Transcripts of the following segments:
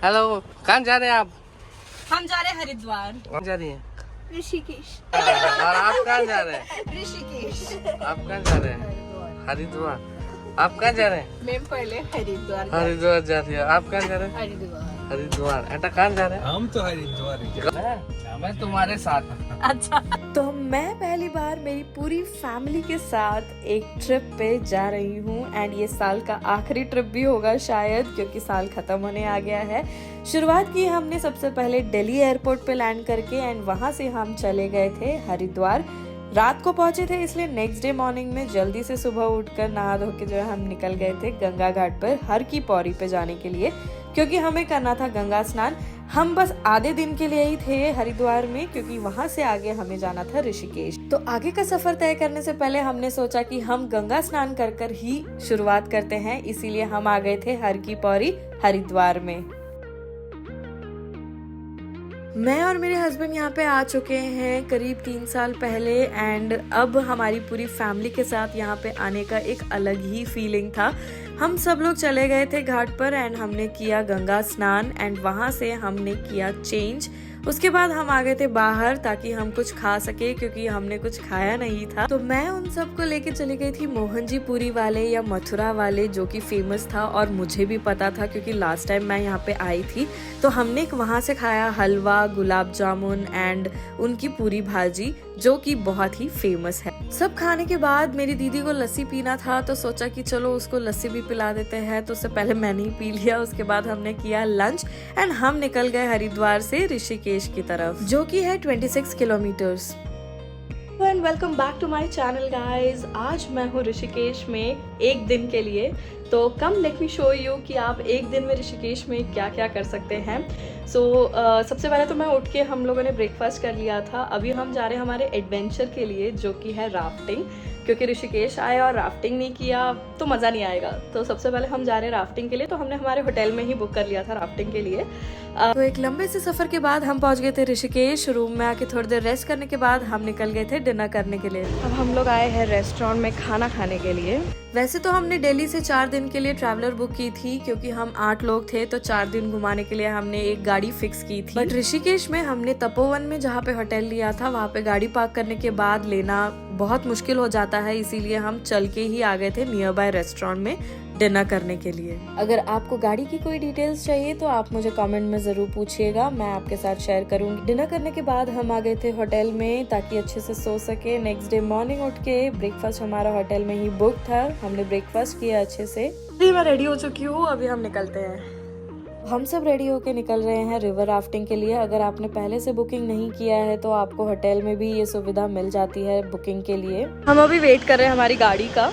Hello, कहाँ जा रहे हैं आप? हम जा रहे हैं हरिद्वार। कहाँ जा रही हैं? ऋषिकेश। और आप कहाँ जा रहे हैं? ऋषिकेश। आप कहाँ जा रहे हैं? हरिद्वार। आप कहाँ जा रहे हैं? मैं पहले हरिद्वार। हरिद्वार जा रही है। आप कहाँ जा रहे हैं? हरिद्वार। हरिद्वार। ऐसा कहाँ जा रहे हैं? हम तो हरिद्वार मैं तुम्हारे साथ। अच्छा। तो मैं पहली बार मेरी पूरी फैमिली के साथ एक ट्रिप पे जा रही हूँ एंड ये साल का आखिरी ट्रिप भी होगा शायद, क्योंकि साल खत्म होने आ गया है। शुरुआत की हमने सबसे पहले दिल्ली एयरपोर्ट पे लैंड करके एंड वहाँ से हम चले गए थे हरिद्वार। रात को पहुंचे थे, इसलिए नेक्स्ट डे मॉर्निंग में जल्दी से सुबह उठकर नहा धो के जो है हम निकल गए थे गंगा घाट पर हर की पौड़ी पे जाने के लिए, क्योंकि हमें करना था गंगा स्नान। हम बस आधे दिन के लिए ही थे हरिद्वार में, क्योंकि वहां से आगे हमें जाना था ऋषिकेश। तो आगे का सफर तय करने से पहले हमने सोचा कि हम गंगा स्नान कर कर ही शुरुआत करते हैं, इसीलिए हम आ गए थे हर की पौड़ी हरिद्वार में। मैं और मेरे हस्बैंड यहाँ पे आ चुके हैं करीब 3 साल पहले एंड अब हमारी पूरी फैमिली के साथ यहाँ पे आने का एक अलग ही फीलिंग था। हम सब लोग चले गए थे घाट पर एंड हमने किया गंगा स्नान एंड वहाँ से हमने किया चेंज। उसके बाद हम आ गए थे बाहर ताकि हम कुछ खा सके, क्योंकि हमने कुछ खाया नहीं था। तो मैं उन सबको लेके चली गई थी मोहन जी पूरी वाले या मथुरा वाले, जो कि फेमस था और मुझे भी पता था क्योंकि लास्ट टाइम मैं यहाँ पे आई थी। तो हमने वहाँ से खाया हलवा, गुलाब जामुन एंड उनकी पूरी भाजी, जो कि बहुत ही फेमस है। सब खाने के बाद मेरी दीदी को लस्सी पीना था, तो सोचा कि चलो उसको लस्सी भी पिला देते हैं। तो उससे पहले मैंने ही पी लिया। उसके बाद हमने किया लंच एंड हम निकल गए हरिद्वार से ऋषिकेश की तरफ, जो कि है 26 kilometres. And welcome back to my channel guys. आज मैं हूँ ऋषिकेश में एक दिन के लिए। तो कम लेट मी शो यू कि आप एक दिन में ऋषिकेश में क्या क्या कर सकते हैं। सबसे पहले तो मैं उठ के हम लोगों ने ब्रेकफास्ट कर लिया था। अभी हम जा रहे हैं हमारे एडवेंचर के लिए, जो कि है राफ्टिंग, क्योंकि ऋषिकेश आए और राफ्टिंग नहीं किया तो मज़ा नहीं आएगा। तो सबसे पहले हम जा रहे हैं राफ्टिंग के लिए। तो हमने हमारे होटल में ही बुक कर लिया था राफ्टिंग के लिए। तो एक लंबे से सफ़र के बाद हम पहुंच गए थे ऋषिकेश। रूम में आके थोड़ी देर रेस्ट करने के बाद हम निकल गए थे डिनर करने के लिए। अब हम लोग आए हैं रेस्टोरेंट में खाना खाने के लिए। वैसे तो हमने दिल्ली से 4 दिन के लिए ट्रैवलर बुक की थी, क्योंकि हम 8 लोग थे, तो 4 दिन घुमाने के लिए हमने एक गाड़ी फिक्स की थी। बट ऋषिकेश में हमने तपोवन में जहाँ पे होटल लिया था, वहाँ पे गाड़ी पार्क करने के बाद लेना बहुत मुश्किल हो जाता है, इसीलिए हम चल के ही आ गए थे नियर बाय रेस्टोरेंट में डिनर करने के लिए। अगर आपको गाड़ी की कोई डिटेल्स चाहिए तो आप मुझे कमेंट में जरूर पूछिएगा, मैं आपके साथ शेयर करूंगी। डिनर करने के बाद हम आ गए थे होटल में ताकि अच्छे से सो सके। नेक्स्ट डे मॉर्निंग उठ के ब्रेकफास्ट हमारा होटल में ही बुक था, हमने ब्रेकफास्ट किया अच्छे से। मैं रेडी हो चुकी हूँ, अभी हम निकलते हैं। हम सब रेडी होके निकल रहे हैं रिवर राफ्टिंग के लिए। अगर आपने पहले से बुकिंग नहीं किया है तो आपको होटल में भी ये सुविधा मिल जाती है बुकिंग के लिए। हम अभी वेट कर रहे हैं हमारी गाड़ी का,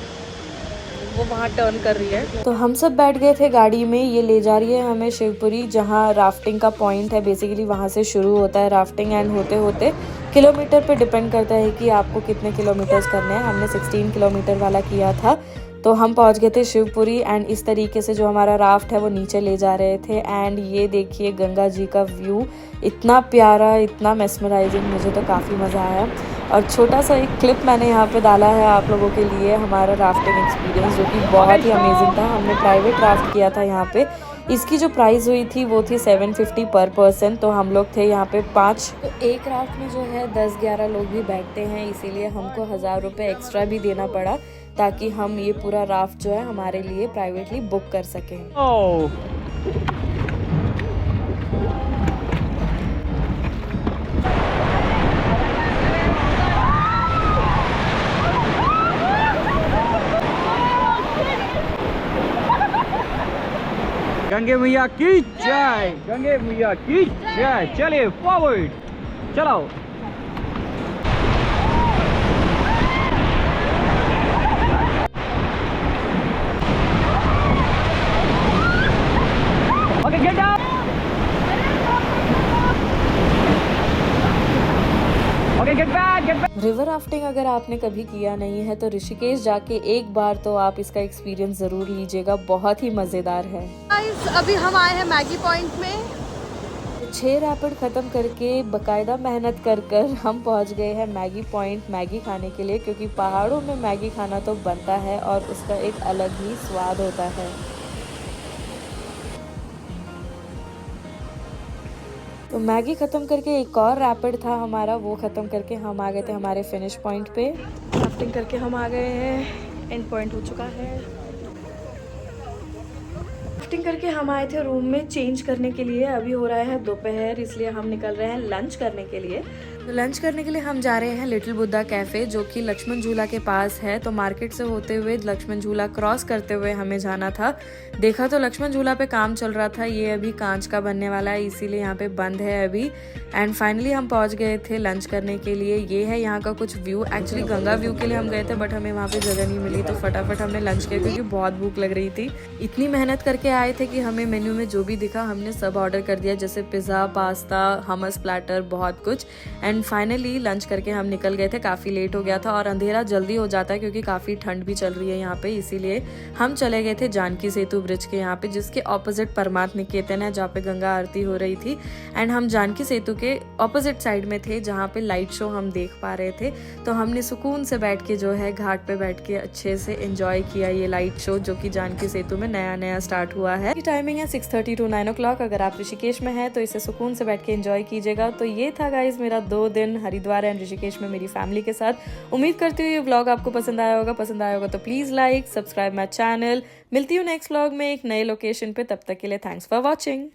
वो वहाँ टर्न कर रही है। तो हम सब बैठ गए थे गाड़ी में। ये ले जा रही है हमें शिवपुरी, जहाँ राफ्टिंग का पॉइंट है। बेसिकली वहाँ से शुरू होता है राफ्टिंग एंड होते होते किलोमीटर पे डिपेंड करता है कि आपको कितने किलोमीटर्स करने हैं। हमने 16 किलोमीटर वाला किया था। तो हम पहुंच गए थे शिवपुरी एंड इस तरीके से जो हमारा राफ्ट है वो नीचे ले जा रहे थे। एंड ये देखिए गंगा जी का व्यू, इतना प्यारा, इतना मेस्मराइजिंग, मुझे तो काफ़ी मज़ा आया। और छोटा सा एक क्लिप मैंने यहाँ पे डाला है आप लोगों के लिए, हमारा राफ्टिंग एक्सपीरियंस, जो कि बहुत ही अमेजिंग था। हमने प्राइवेट राफ्ट किया था यहाँ पे। इसकी जो प्राइस हुई थी वो थी 750 पर पर्सन। तो हम लोग थे यहाँ पे 5। तो एक राफ्ट में जो है 10-11 लोग भी बैठते हैं, इसीलिए हमको 1000 रुपये एक्स्ट्रा भी देना पड़ा ताकि हम ये पूरा राफ्ट जो है हमारे लिए प्राइवेटली बुक कर सकें। गंगे मैया की जय, गंगे मैया की जय। चलिए फॉरवर्ड, चलो। Okay, get up. Okay, get back, get back. River rafting अगर आपने कभी किया नहीं है तो ऋषिकेश जाके एक बार तो आप इसका एक्सपीरियंस जरूर लीजिएगा, बहुत ही मजेदार है। अभी हम आए हैं मैगी पॉइंट में। 6 रैपिड खत्म करके बकायदा मेहनत कर कर हम पहुंच गए हैं मैगी पॉइंट मैगी खाने के लिए, क्योंकि पहाड़ों में मैगी खाना तो बनता है और उसका एक अलग ही स्वाद होता है। तो मैगी ख़त्म करके एक और रैपिड था हमारा, वो ख़त्म करके हम आ गए थे हमारे फिनिश पॉइंट पे। राफ्टिंग करके हम आ गए हैं, एंड पॉइंट हो चुका है। राफ्टिंग करके हम आए थे रूम में चेंज करने के लिए। अभी हो रहा है दोपहर, इसलिए हम निकल रहे हैं लंच करने के लिए। तो लंच करने के लिए हम जा रहे हैं लिटिल बुद्धा कैफ़े, जो कि लक्ष्मण झूला के पास है। तो मार्केट से होते हुए लक्ष्मण झूला क्रॉस करते हुए हमें जाना था। देखा तो लक्ष्मण झूला पे काम चल रहा था, ये अभी कांच का बनने वाला है, इसीलिए यहाँ पे बंद है अभी। एंड फाइनली हम पहुँच गए थे लंच करने के लिए। ये है यहाँ का कुछ व्यू। एक्चुअली गंगा व्यू के लिए हम गए थे, बट हमें वहाँ पे जगह नहीं मिली, तो फटाफट हमने लंच किया क्योंकि बहुत भूख लग रही थी। इतनी मेहनत करके आए थे कि हमें मेन्यू में जो भी दिखा हमने सब ऑर्डर कर दिया, जैसे पिज़्ज़ा, पास्ता, हमस प्लेटर, बहुत कुछ। एंड फाइनली लंच करके हम निकल गए थे। काफ़ी लेट हो गया था और अंधेरा जल्दी हो जाता है क्योंकि काफ़ी ठंड भी चल रही है यहाँ पे, इसीलिए हम चले गए थे जानकी सेतु ब्रिज के यहाँ पे, जिसके ऑपोजिट परमार्थ निकेतन है, जहाँ पे गंगा आरती हो रही थी। एंड हम जानकी सेतु के ऑपोजिट साइड में थे, जहाँ पे लाइट शो हम देख पा रहे थे। तो हमने सुकून से बैठ के जो है घाट पे बैठ के अच्छे से एंजॉय किया ये लाइट शो, जो कि जानकी सेतु में नया नया स्टार्ट हुआ है। टाइमिंग है 6:30 to 9 o'clock। अगर आप ऋषिकेश में हैं तो इसे सुकून से बैठ के एंजॉय कीजिएगा। तो ये था गाइज मेरा 2 दिन हरिद्वार एंड ऋषिकेश में मेरी फैमिली के साथ। उम्मीद करती हूँ ये व्लॉग आपको पसंद आया होगा तो please like, subscribe my channel. मिलती हूँ नेक्स्ट व्लॉग में एक नए लोकेशन पे, तब तक के लिए थैंक्स फॉर वॉचिंग।